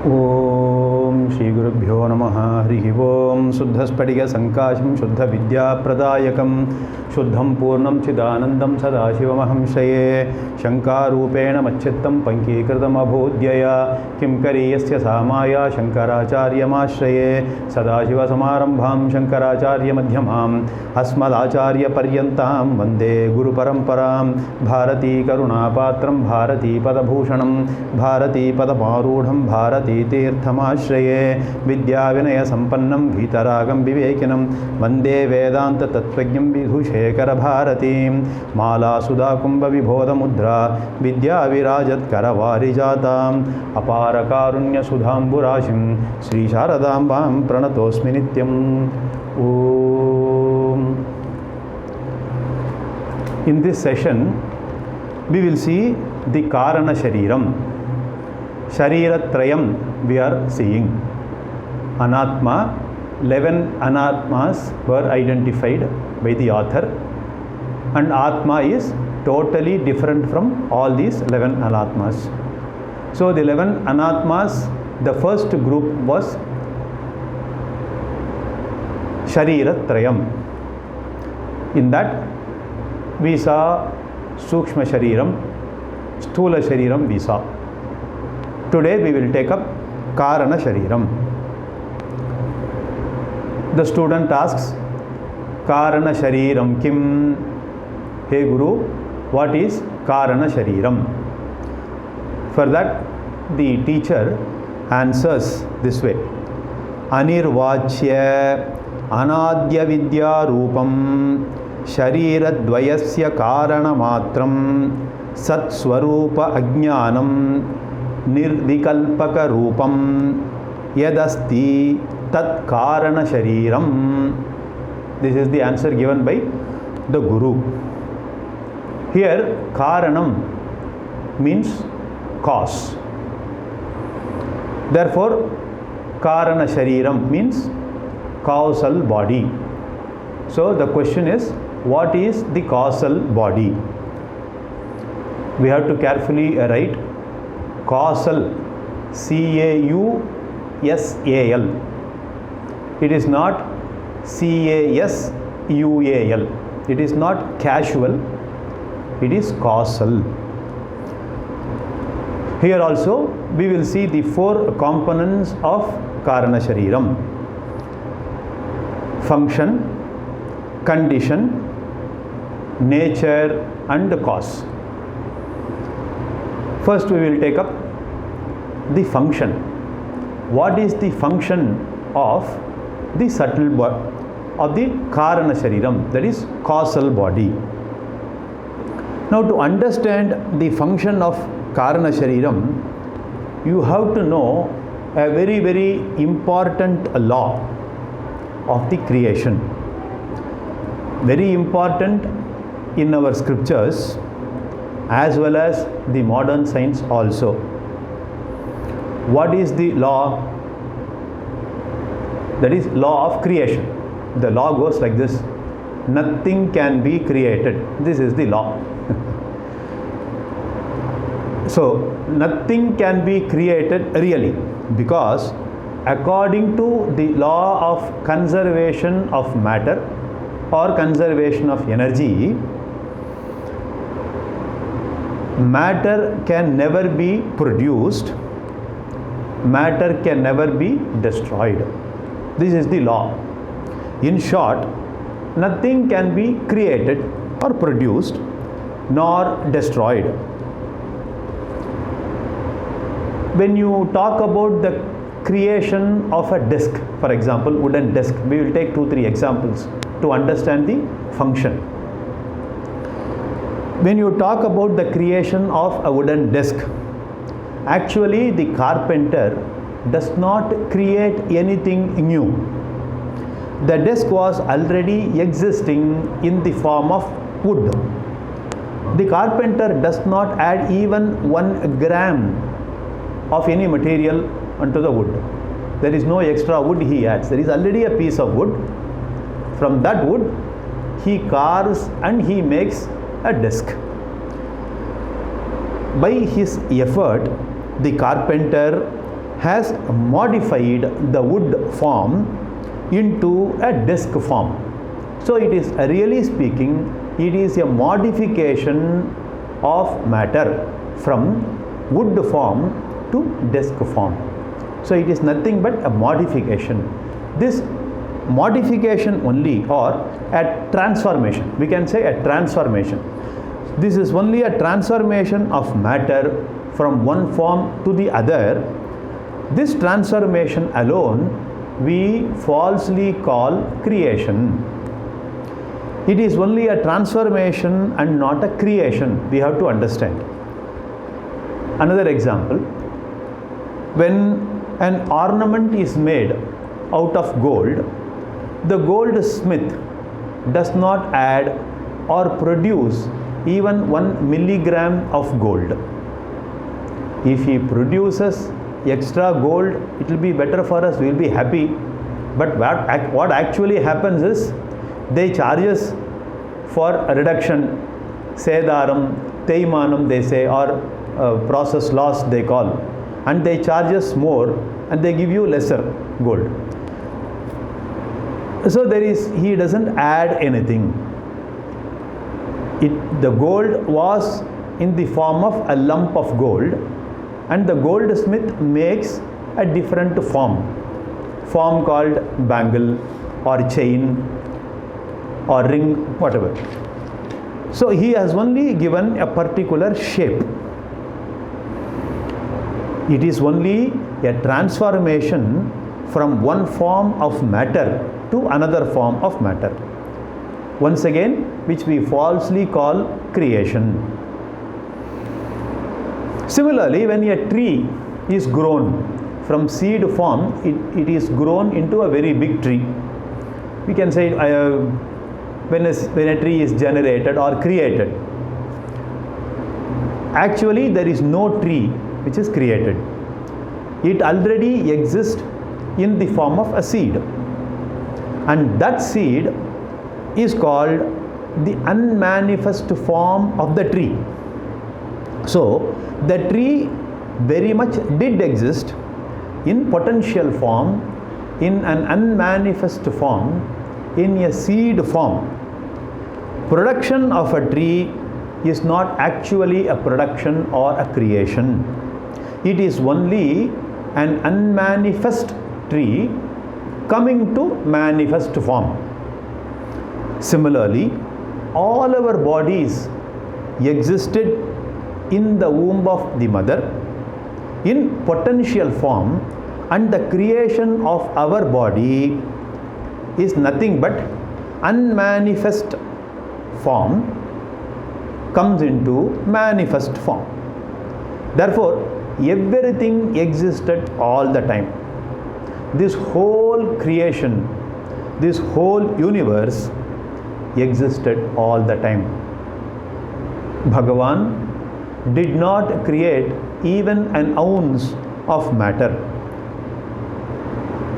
Om Shri Gurubhyo Namaha Harihi Om Suddhaspadiga Sankasham Shuddha Vidya Pradayakam Shuddham Purnam Chidanandam Sadashivamaham Shaye Shankarupena Machittam Pankikritam Abhodhyaya Kim Kariyasya Samaya Shankaracharya Mashaye Sadashiva Samarambham Shankaracharya Madhyamam Asmadacharya Paryantam Vande Guru Paramparam Bharathi Karunapatram Bharathi Padabhushanam Bharathi Padaparudham Bharathi Tirthamashraye Vidya Vinaya Sampannam Vitaragam Vivekinam Vande Vedanta Tattvajñam Vidhushekara Bharatim Mala Sudha Kumbha Vibhoda Mudra Vidya Virajat Karavarijataam Apara Karunya Sudhamburashim Sri Sharadambam Pranatosmi Nityam. Om. In this session, we will see the Kārana Sharīram. Shariratrayam we are seeing. Anatma, 11 anatmas were identified by the author, and Atma is totally different from all these 11 anatmas. So the 11 anatmas, the first group was Shariratrayam. In that we saw Sūkshma Shariram, Sthūla Shariram we saw. Today we will take up Kārana Sharīram. The student asks, Kārana Sharīram Kim? Hey Guru, what is Kārana Sharīram? For that, the teacher answers this way. Anirvachya Anadya Vidya Rupam Shariradvayasya Kārana Matram Sat Swarupa Ajñānam Nirvikalpaka Rupam Yadasti Tat Kārana Sharīram. This is the answer given by the Guru. Here, Kāranam means cause. Therefore, Kārana Sharīram means causal body. So, the question is, what is the causal body? We have to carefully write causal, C-A-U-S-A-L. It is not C-A-S-U-A-L. It is not casual. It is causal. Here also we will see the 4 components of Kārana Sharīram: function, condition, nature and cause. First we will take up the function. What is the function of the subtle body of the Kārana Sharīram, that is causal body? Now, to understand the function of Kārana Sharīram, you have to know a very, very important law of the creation. Very important in our scriptures as well as the modern science also. What is the law? That is law of creation. The law goes like this: nothing can be created. This is the law. So, nothing can be created really, because according to the law of conservation of matter or conservation of energy, matter can never be produced, matter can never be destroyed. This is the law. In short, nothing can be created or produced nor destroyed. When you talk about the creation of a disc, for example, wooden disc, we will take 2-3 examples to understand the function. When you talk about the creation of a wooden disc, actually the carpenter does not create anything new. The disc was already existing in the form of wood. The carpenter does not add even 1 gram of any material onto the wood. There is no extra wood he adds. There is already a piece of wood. From that wood, he carves and he makes a disc. By his effort, the carpenter has modified the wood form into a desk form. So it is, really speaking, it is a modification of matter from wood form to desk form. So it is nothing but a modification. This modification only, or a transformation, we can say a transformation. This is only a transformation of matter from one form to the other. This transformation alone we falsely call creation. It is only a transformation and not a creation. We have to understand. Another example, when an ornament is made out of gold, the goldsmith does not add or produce even 1 milligram of gold. If he produces extra gold, it will be better for us, we will be happy. But what actually happens is, they charge us for a reduction, sedaram, teimanam they say, or process loss they call, and they charge us more and they give you lesser gold. So he doesn't add anything. The gold was in the form of a lump of gold, and the goldsmith makes a different form called bangle or chain or ring, whatever. So he has only given a particular shape. It is only a transformation from one form of matter to another form of matter. Once again, which we falsely call creation. Similarly, when a tree is grown from seed form, it is grown into a very big tree. We can say when a tree is generated or created. Actually, there is no tree which is created. It already exists in the form of a seed. And that seed is called the unmanifest form of the tree. So, the tree very much did exist in potential form, in an unmanifest form, in a seed form. Production of a tree is not actually a production or a creation. It is only an unmanifest tree coming to manifest form. Similarly, all our bodies existed in the womb of the mother in potential form, and the creation of our body is nothing but unmanifest form comes into manifest form. Therefore, everything existed all the time. This whole creation, this whole universe existed all the time. Bhagavan did not create even an ounce of matter.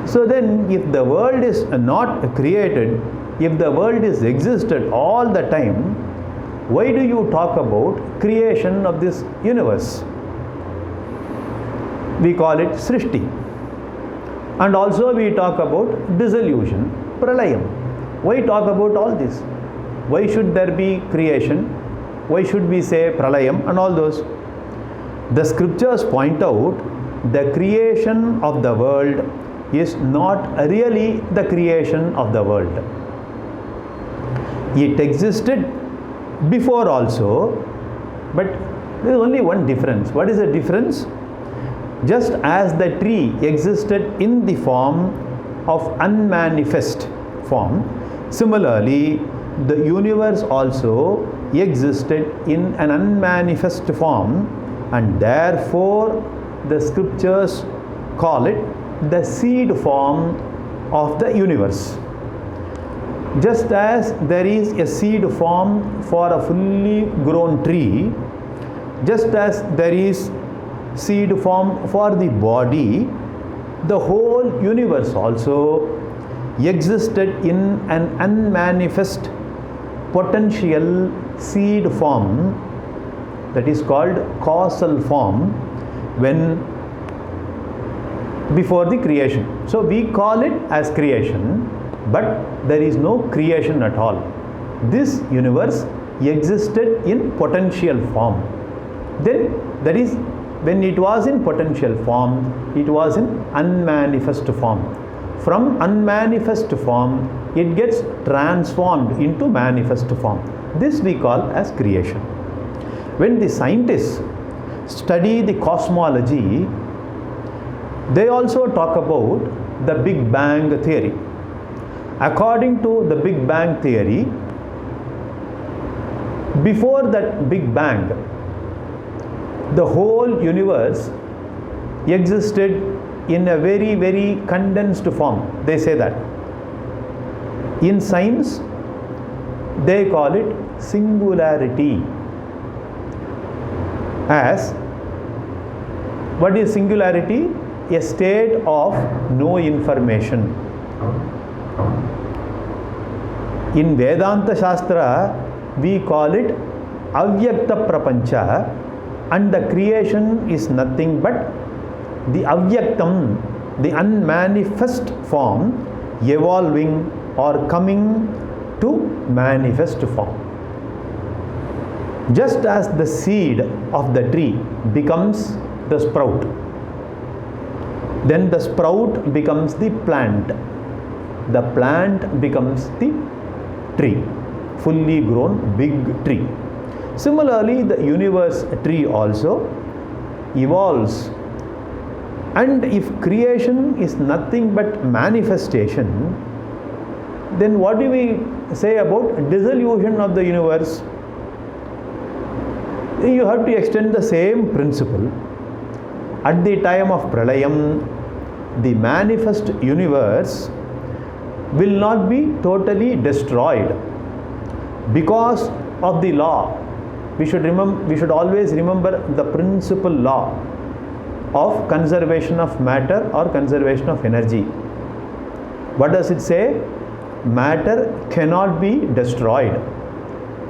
So then, if the world is not created, if the world is existed all the time, why do you talk about creation of this universe? We call it Srishti. And also we talk about dissolution, Pralayam. Why talk about all this? Why should there be creation? Why should we say Pralayam and all those? The scriptures point out the creation of the world is not really the creation of the world. It existed before also, but there is only one difference. What is the difference? Just as the tree existed in the form of unmanifest form, similarly the universe also existed in an unmanifest form, and therefore the scriptures call it the seed form of the universe. Just as there is a seed form for a fully grown tree, just as there is seed form for the body, the whole universe also existed in an unmanifest potential seed form, that is called causal form, when before the creation. So we call it as creation, but there is no creation at all. This universe existed in potential form. Then that is, when it was in potential form, it was in unmanifest form. From unmanifest form, it gets transformed into manifest form. This we call as creation. When the scientists study the cosmology, they also talk about the Big Bang theory. According to the Big Bang theory, before that Big Bang, the whole universe existed in a very, very condensed form. They say that. In science, they call it singularity. As what is singularity? A state of no information. In Vedanta Shastra, we call it avyakta prapancha, and the creation is nothing but the avyaktam, the unmanifest form, evolving or coming to manifest form. Just as the seed of the tree becomes the sprout, then the sprout becomes the plant becomes the tree, fully grown big tree. Similarly, the universe tree also evolves. And if creation is nothing but manifestation, then what do we say about dissolution of the universe? You have to extend the same principle. At the time of Pralayam, the manifest universe will not be totally destroyed because of the law. We should always remember the principal law of conservation of matter or conservation of energy. What does it say? Matter cannot be destroyed.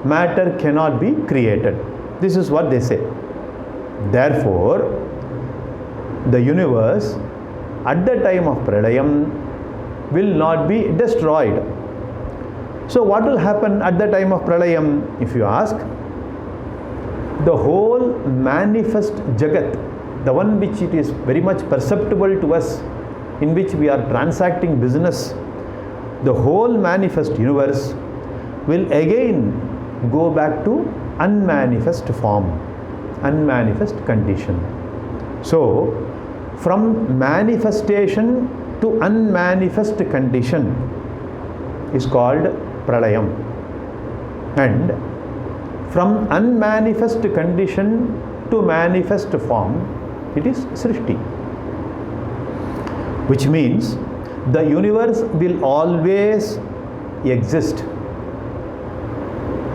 Matter cannot be created. This is what they say. Therefore, the universe at the time of Pralayam will not be destroyed. So what will happen at the time of Pralayam? If you ask, the whole manifest Jagat, the one which it is very much perceptible to us, in which we are transacting business, the whole manifest universe will again go back to unmanifest form, unmanifest condition. So, from manifestation to unmanifest condition is called Pralayam, and from unmanifest condition to manifest form, it is Srishti. Which means the universe will always exist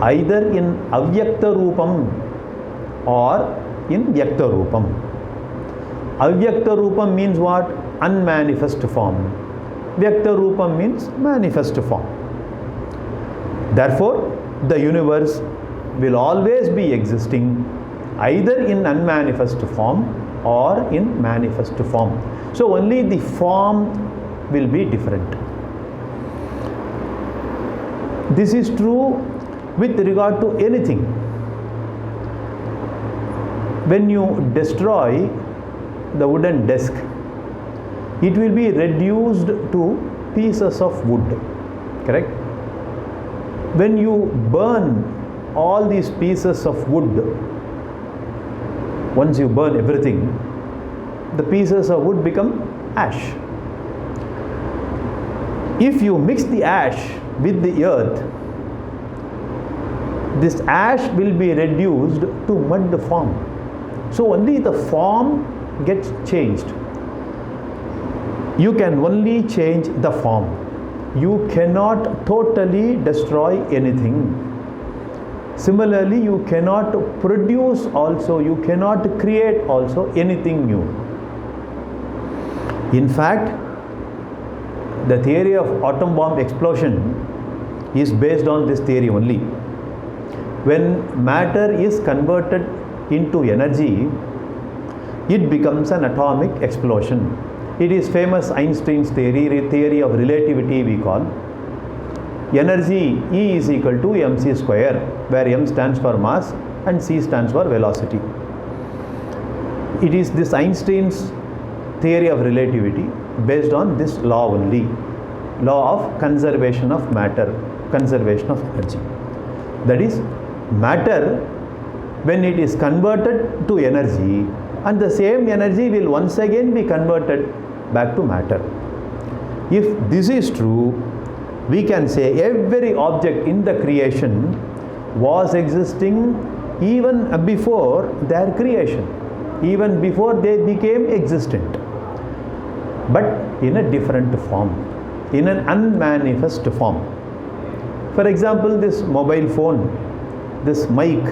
either in Avyakta Rupam or in Vyakta Rupam. Avyakta Rupam means what? Unmanifest form. Vyakta Rupam means manifest form. Therefore, the universe will always be existing either in unmanifest form or in manifest form. So only the form will be different. This is true with regard to anything. When you destroy the wooden desk, it will be reduced to pieces of wood, correct? When you burn all these pieces of wood, once you burn everything, the pieces of wood become ash. If you mix the ash with the earth, this ash will be reduced to mud form. So only the form gets changed. You can only change the form. You cannot totally destroy anything. Similarly, you cannot produce also, you cannot create also anything new. In fact, the theory of atom bomb explosion is based on this theory only. When matter is converted into energy, it becomes an atomic explosion. It is famous Einstein's theory of relativity we call. Energy E is equal to mc square, where m stands for mass and c stands for velocity. It is this Einstein's theory of relativity based on this law only, law of conservation of matter, conservation of energy. That is, matter, when it is converted to energy, and the same energy will once again be converted back to matter. If this is true, we can say every object in the creation was existing even before their creation, even before they became existent, but in a different form, in an unmanifest form. For example, this mobile phone, this mic,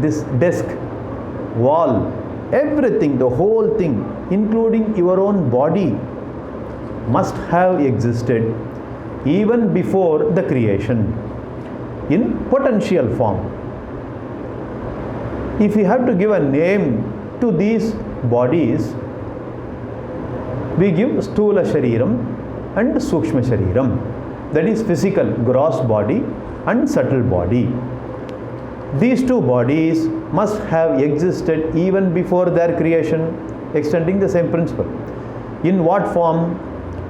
this desk, wall, everything, the whole thing, including your own body, must have existed even before the creation in potential form. If we have to give a name to these bodies, we give Sthūla Shariram and Sūkshma Shariram. That is physical, gross body and subtle body. These two bodies must have existed even before their creation, extending the same principle. In what form?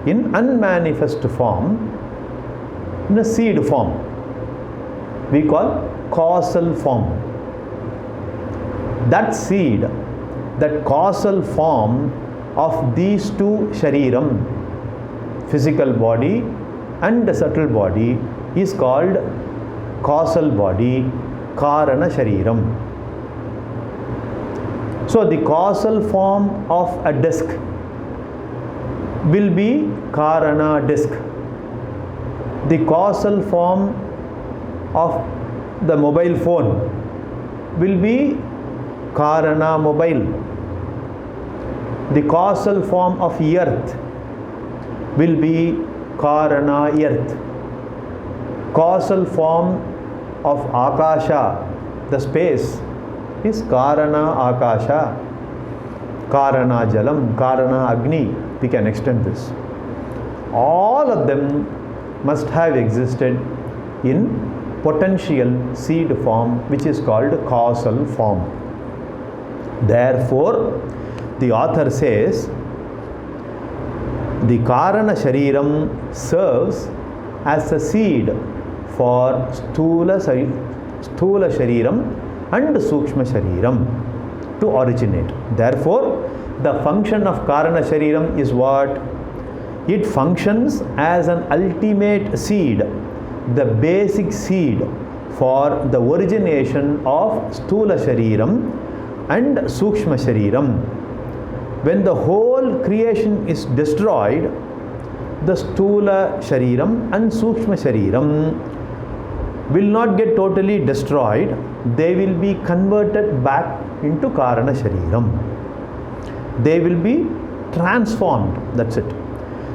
In unmanifest form, in a seed form. We call causal form. That seed, that causal form of these two shariram, physical body and the subtle body, is called causal body, Kārana Sharīram. So the causal form of a disc will be Kārana disc. The causal form of the mobile phone will be Kārana mobile. The causal form of earth will be Kārana earth. Causal form of Akasha, the space, is Kārana Akasha, Kārana Jalam, Kārana Agni. We can extend this. All of them must have existed in potential seed form, which is called causal form. Therefore, the author says the Kārana Sharīram serves as a seed for Sthūla Shariram and Sūkshma Shariram to originate. Therefore, the function of Kārana Sharīram is what? It functions as an ultimate seed, the basic seed for the origination of Sthūla Shariram and Sūkshma Shariram. When the whole creation is destroyed, the Sthūla Shariram and Sūkshma Shariram will not get totally destroyed. They will be converted back into Kārana Sharīram. They will be transformed. That's it.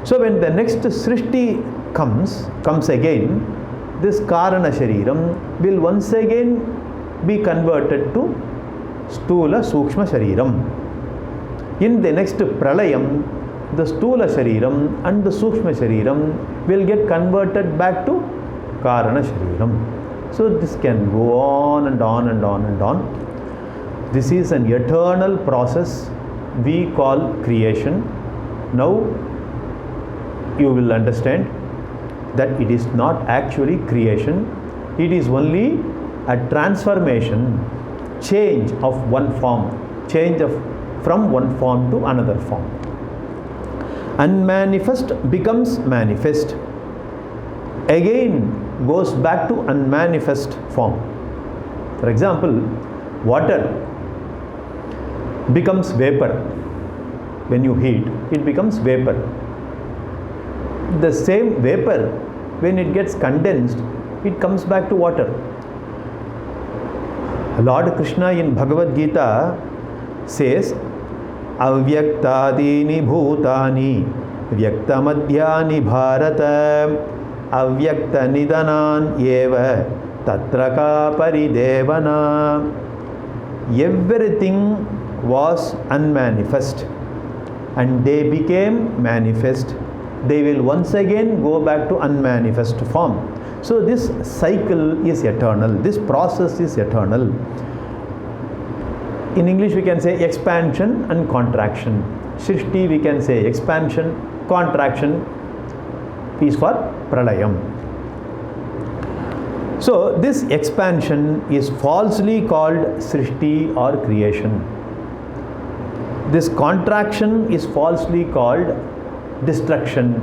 So when the next Srishti comes again, this Kārana Sharīram will once again be converted to Sthūla Sūkshma Shariram. In the next Pralayam, the Sthūla Shariram and the Sūkshma Shariram will get converted back to Kārana Sharīram. So this can go on and on and on and on. This is an eternal process we call creation. Now you will understand that it is not actually creation. It is only a transformation, change of one form, from one form to another form. Unmanifest becomes manifest, again goes back to unmanifest form. For example, water becomes vapor. When you heat, it becomes vapor. The same vapor, when it gets condensed, it comes back to water. Lord Krishna in Bhagavad Gita says, Avyaktadini bhutani vyaktamadhyani bharata avyakta nidanan eva tatraka paridevana. Everything was unmanifest. and they became manifest, they will once again go back to unmanifest form. So this cycle is eternal, this process is eternal. In English we can say expansion and contraction. Srishti we can say expansion, contraction is for pralayam. So this expansion is falsely called Srishti or creation. This contraction is falsely called destruction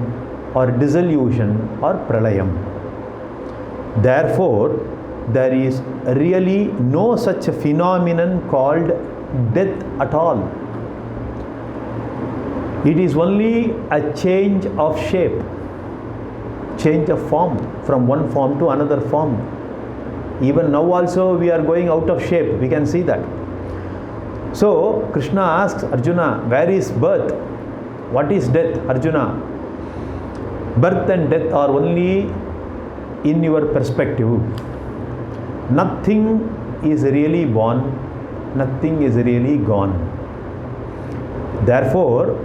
or dissolution or pralayam. Therefore, there is really no such a phenomenon called death at all. It is only a change of shape, change of form, from one form to another form. Even now also we are going out of shape, we can see that. So Krishna asks Arjuna, where is birth? What is death, Arjuna? Birth and death are only in your perspective. Nothing is really born, nothing is really gone. Therefore,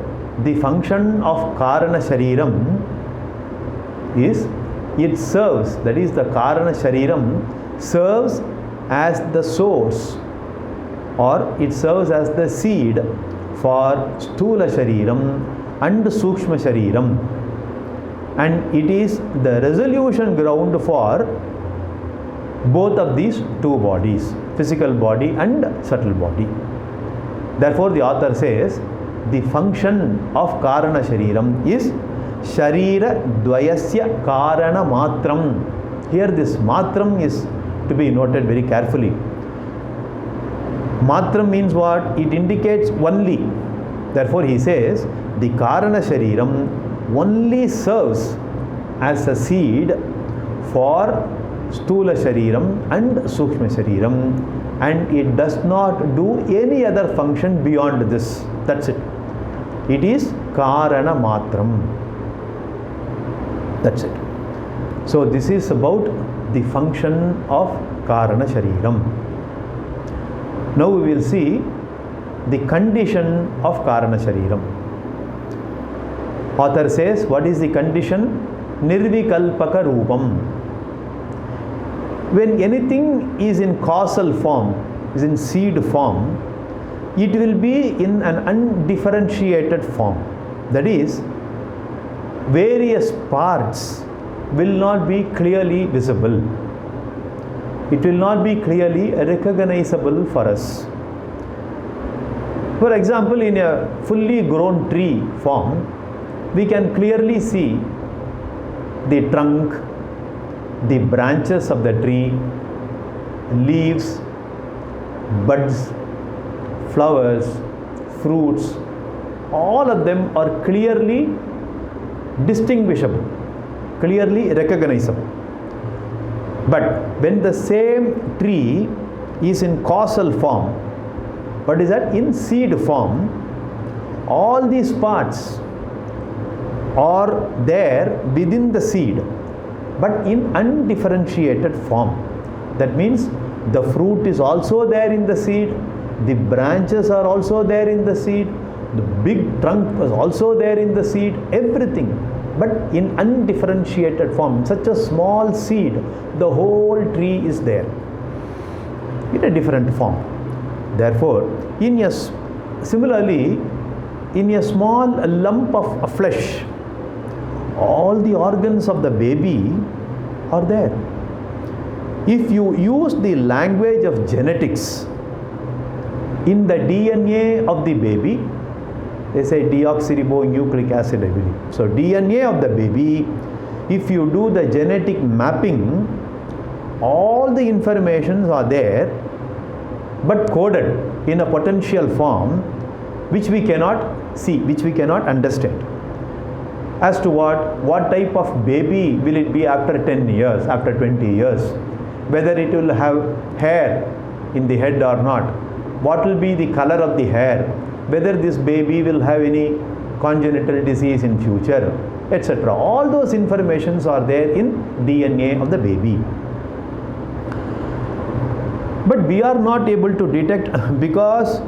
the function of Kārana Sharīram is, it serves, that is the Kārana Sharīram serves as the source, or it serves as the seed for Sthūla Sharīram and Sūkshma Sharīram, and it is the resolution ground for both of these two bodies, physical body and subtle body. Therefore the author says the function of Kārana Sharīram is Sharira Dvayasya Kārana Matram. Here this Matram is to be noted very carefully. Matram means what? It indicates only. Therefore he says the Kārana Sharīram only serves as a seed for Sthūla Sharīram and Sūkshma Sharīram, and it does not do any other function beyond this. That's it. It is Kārana Matram. That's it. So this is about the function of Kārana Sharīram. Now we will see the condition of Kārana Sharīram. Author says, what is the condition? Nirvikalpaka Rupam. When anything is in causal form, is in seed form, it will be in an undifferentiated form. That is, various parts will not be clearly visible. It will not be clearly recognizable for us. For example, in a fully grown tree form, we can clearly see the trunk, the branches of the tree, leaves, buds, flowers, fruits, all of them are clearly distinguishable, clearly recognizable. But when the same tree is in causal form, what is that? In seed form, all these parts are there within the seed, but in undifferentiated form. That means the fruit is also there in the seed, the branches are also there in the seed, the big trunk is also there in the seed, everything, but in undifferentiated form. Such a small seed, the whole tree is there in a different form. Therefore, similarly, in a small lump of flesh, all the organs of the baby are there. If you use the language of genetics, in the DNA of the baby, they say deoxyribonucleic acid, I believe. So DNA of the baby, if you do the genetic mapping, all the informations are there, but coded in a potential form which we cannot see, which we cannot understand. As to what type of baby will it be after 10 years, after 20 years, whether it will have hair in the head or not, what will be the color of the hair, whether this baby will have any congenital disease in future, etc. All those informations are there in DNA of the baby. But we are not able to detect, because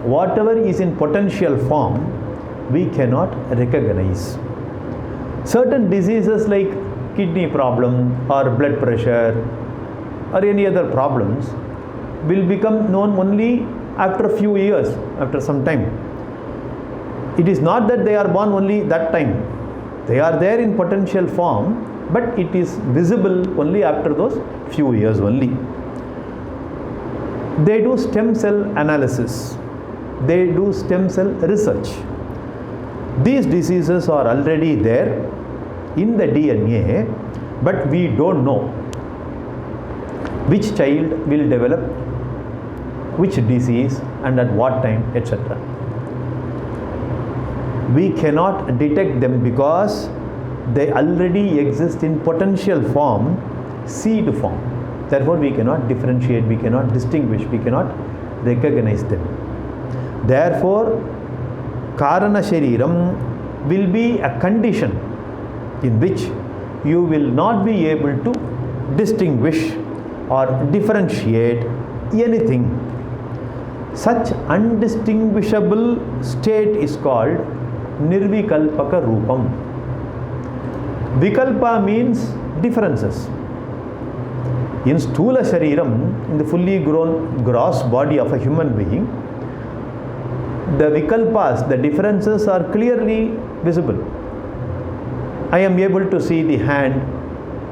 whatever is in potential form, we cannot recognize. Certain diseases like kidney problem or blood pressure or any other problems will become known only after a few years, after some time. It is not that they are born only that time. They are there in potential form, but it is visible only after those few years only. They do stem cell analysis. They do stem cell research. These diseases are already there in the DNA, but we don't know which child will develop which disease and at what time, etc. We cannot detect them because they already exist in potential form, seed form. Therefore, we cannot differentiate, we cannot distinguish, we cannot recognize them. Therefore, Kārana Sharīram will be a condition in which you will not be able to distinguish or differentiate anything. Such undistinguishable state is called Nirvikalpaka Rupam. Vikalpa means differences. In Sthūla Shariram, in the fully grown gross body of a human being, the vikalpas, the differences are clearly visible. I am able to see the hand,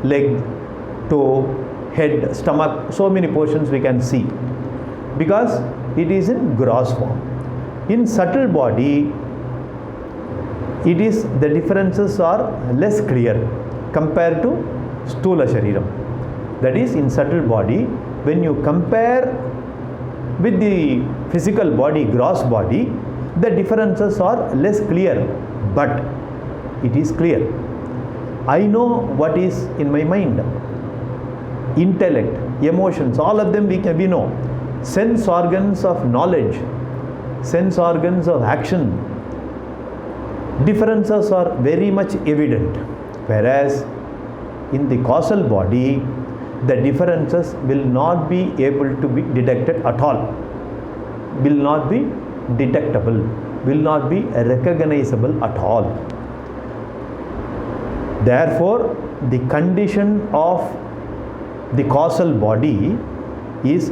leg, toe, head, stomach, so many portions we can see because it is in gross form. In subtle body, the differences are less clear compared to Sthūla Shariram. That is, in subtle body, when you compare with the physical body, gross body, the differences are less clear, but it is clear. I know what is in my mind. Intellect, emotions, all of them we know. Sense organs of knowledge, sense organs of action, differences are very much evident. Whereas in the causal body, the differences will not be able to be detected at all, will not be detectable, will not be recognizable at all. Therefore, the condition of the causal body is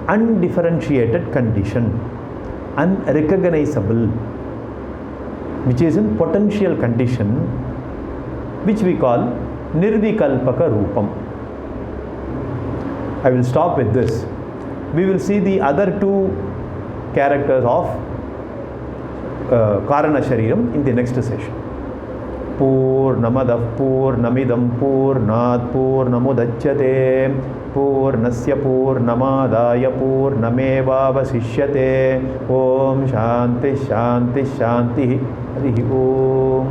undifferentiated condition, unrecognizable, which is in potential condition, which we call Nirvikalpaka Rupam. I will stop with this. We will see the other two characters of Kārana Sharīram in the next session. Purnamadav Purnamidam Purnat Purnamudachyate Purnasya Purnamadaya Purnamevavasishyate. Om Shanti Shanti Shanti. Harihi Om.